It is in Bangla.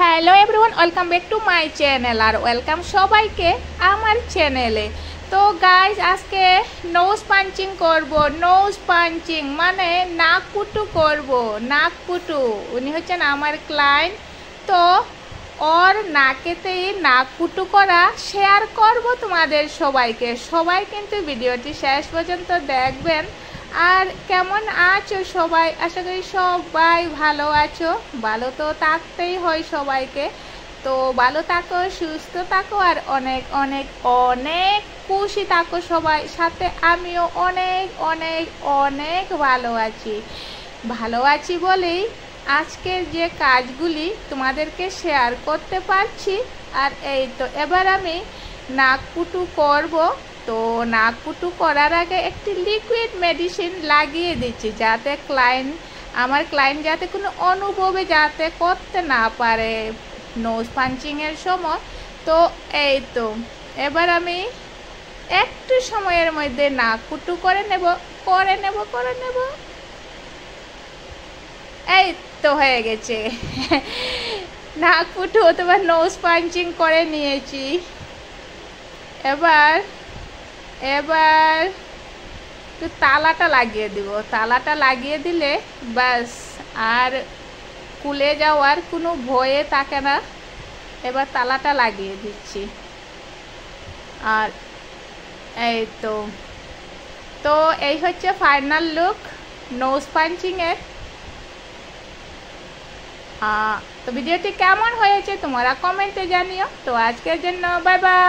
Hello everyone, welcome back to my channel আর ওয়েলকাম সবাইকে আমার চ্যানেলে। তো গাইজ, আজকে নোজ পাঞ্চিং করব। নোজ পাঞ্চিং মানে নাক পুটু করব। নাক পুটু, উনি হচ্ছেন আমার ক্লায়েন্ট। তো ওর নাকেতেই নাক পুটু করা শেয়ার করব তোমাদের সবাইকে। সবাই কিন্তু ভিডিওটি শেষ পর্যন্ত দেখবেন। আর কেমন আছো সবাই? আশা করি সবাই ভালো আছো। ভালো তো থাকতেই হয় সবাইকে। তো ভালো থাকো, সুস্থ থাকো আর অনেক অনেক অনেক খুশি থাকো সবাই। সাথে আমিও অনেক অনেক অনেক ভালো আছি। ভালো আছি বলেই আজকের যে কাজগুলি তোমাদেরকে শেয়ার করতে পারছি। আর এই তো এবার আমি নাক পুটু করব। তো নাক পুটু করার আগে একটি লিকুইড মেডিসিন লাগিয়ে দিচ্ছি, যাতে আমার ক্লায়েন্ট যাতে কোনো অনুভবে যাতে করতে না পারে নোজ পাঞ্চিংয়ের সময়। তো এই তো এবার আমি একটু সময়ের মধ্যে নাক পুটু করে নেব। এই তো হয়ে গেছে। নাক পুটু অথবা নোজ পাঞ্চিং করে নিয়েছি। এবার একটু তালাটা লাগিয়ে দিব। তালাটা লাগিয়ে দিলে ব্যাস আর খুলে যাওয়ার কোনো ভয়ে থাকে না। এবার তালাটা লাগিয়ে দিচ্ছি। আর এই তো এই হচ্ছে ফাইনাল লুক নোজ পাঞ্চিংয়ের। তো ভিডিওটি কেমন হয়েছে তোমরা কমেন্টে জানিও। তো আজকের জন্য বাই বাই।